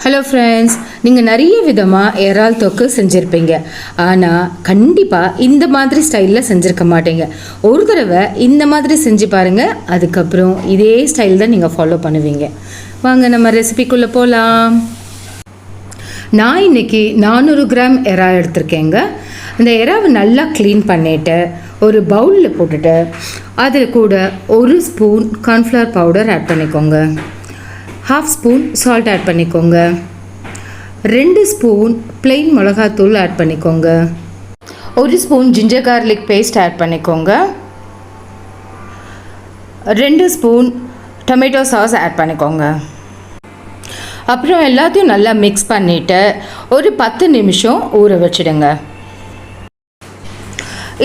Hello friends, நீங்கள் நிறைய விதமாக இறால் தொக்கு செஞ்சுருப்பீங்க. ஆனால் கண்டிப்பாக இந்த மாதிரி ஸ்டைலில் செஞ்சுருக்க மாட்டீங்க. ஒரு தடவை இந்த மாதிரி செஞ்சு பாருங்கள், அதுக்கப்புறம் இதே ஸ்டைல் தான் நீங்கள் ஃபாலோ பண்ணுவீங்க. வாங்க நம்ம ரெசிபிக்குள்ளே போகலாம். நான் இன்றைக்கி 400 கிராம் இறா எடுத்திருக்கேங்க. அந்த இறாவை நல்லா க்ளீன் பண்ணிவிட்டு ஒரு பவுலில் போட்டுட்டு அதில் கூட 1 ஸ்பூன் கார்ன்ஃப்ளவர் பவுடர் ஆட் பண்ணிக்கோங்க. 1/2 ஸ்பூன் சால்ட் ஆட் பண்ணிக்கோங்க. 2 ஸ்பூன் plain மிளகாத்தூள் ஆட் பண்ணிக்கோங்க. 1 spoon ginger garlic paste add பண்ணிக்கோங்க. 2 ஸ்பூன் டொமேட்டோ சாஸ் ஆட் பண்ணிக்கோங்க. அப்புறம் எல்லாத்தையும் நல்லா மிக்ஸ் பண்ணிவிட்டு ஒரு 10 நிமிஷம் ஊற வச்சுடுங்க.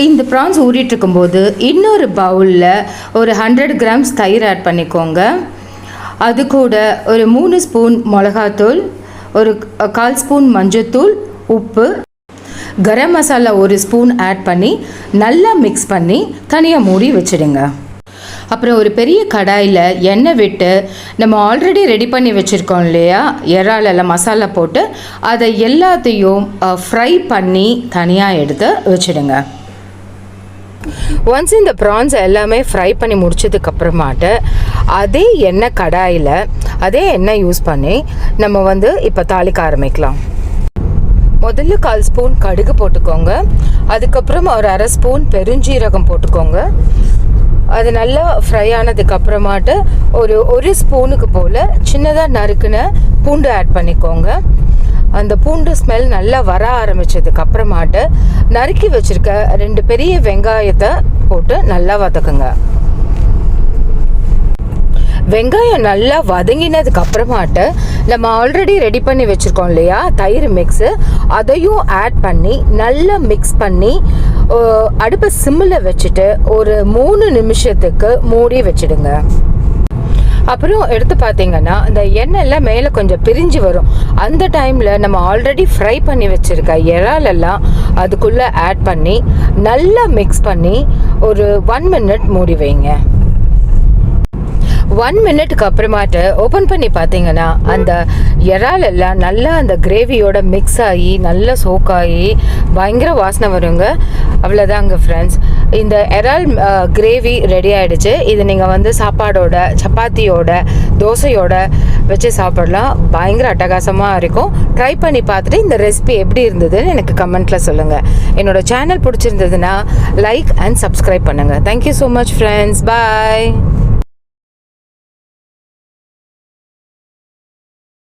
இந்த ப்ரான்ஸ் ஊறிட்டு இருக்கும்போது இன்னொரு பவுலில் ஒரு 100 கிராம்ஸ் தயிர் ஆட் பண்ணிக்கோங்க. அது கூட ஒரு 3 ஸ்பூன் மிளகாத்தூள், ஒரு 1/4 ஸ்பூன் மஞ்சத்தூள், உப்பு, கரம் மசாலா 1 ஸ்பூன் ஆட் பண்ணி நல்லா மிக்ஸ் பண்ணி தனியாக மூடி வச்சுடுங்க. அப்புறம் ஒரு பெரிய கடாயில் எண்ணெய் விட்டு நம்ம ஆல்ரெடி ரெடி பண்ணி வச்சுருக்கோம் இல்லையா, இறாலெல்லாம் மசாலா போட்டு அதை எல்லாத்தையும் ஃப்ரை பண்ணி தனியாக எடுத்து வச்சுடுங்க. ஒன்ஸ் இந்த ப்ரான்ஸ் எல்லாமே ஃப்ரை பண்ணி முடிச்சதுக்கப்புறமாட்டு அதே எண்ணெய் கடாயில் அதே எண்ணெய் யூஸ் பண்ணி நம்ம இப்போ தாளிக்க ஆரம்பிக்கலாம். முதல்ல 1/4 ஸ்பூன் கடுகு போட்டுக்கோங்க. அதுக்கப்புறம் ஒரு 1/2 ஸ்பூன் பெருஞ்சீரகம் போட்டுக்கோங்க. அது நல்லா ஃப்ரை ஆனதுக்கப்புறமாட்டு ஒரு ஸ்பூனுக்கு போல் சின்னதாக நறுக்குன பூண்டு ஆட் பண்ணிக்கோங்க. அந்த பூண்டு ஸ்மெல் நல்லா வர ஆரம்பித்ததுக்கு அப்புறமாட்டு நறுக்கி வச்சுருக்க 2 பெரிய வெங்காயத்தை போட்டு நல்லா வதக்குங்க. வெங்காயம் நல்லா வதங்கினதுக்கு அப்புறமாட்டு நம்ம ஆல்ரெடி ரெடி பண்ணி வச்சுருக்கோம் இல்லையா தயிர் மிக்ஸு, அதையும் ஆட் பண்ணி நல்லா மிக்ஸ் பண்ணி அடுப்பை சிம்மில் வச்சுட்டு ஒரு 3 நிமிஷத்துக்கு மூடி வச்சுடுங்க. அப்புறம் எடுத்து பார்த்தீங்கன்னா இந்த எண்ணெய்லாம் மேலே கொஞ்சம் பிரிஞ்சு வரும். அந்த டைமில் நம்ம ஆல்ரெடி ஃப்ரை பண்ணி வச்சுருக்க இறாலெல்லாம் அதுக்குள்ளே ஆட் பண்ணி நல்லா மிக்ஸ் பண்ணி ஒரு 1 மினிட் மூடி வைங்க. 1 மினிட்டுக்கு அப்புறமாட்டு ஓப்பன் பண்ணி பார்த்தீங்கன்னா அந்த இறாலெல்லாம் நல்லா அந்த கிரேவியோட மிக்ஸ் ஆகி நல்லா சோக்காகி பயங்கர வாசனை வருங்க. அவ்வளோதாங்க ஃப்ரெண்ட்ஸ், இந்த இறால் கிரேவி ரெடி ஆகிடுச்சு. இது நீங்கள் சாப்பாடோட, சப்பாத்தியோட, தோசையோட வச்சு சாப்பிடலாம். பயங்கர அட்டகாசமாக இருக்கும். ட்ரை பண்ணி பார்த்துட்டு இந்த ரெசிபி எப்படி இருந்ததுன்னு எனக்கு கமெண்ட்டில் சொல்லுங்கள். என்னோடய சேனல் பிடிச்சிருந்ததுன்னா லைக் அண்ட் சப்ஸ்கிரைப் பண்ணுங்கள். Thank you so much friends. பாய்.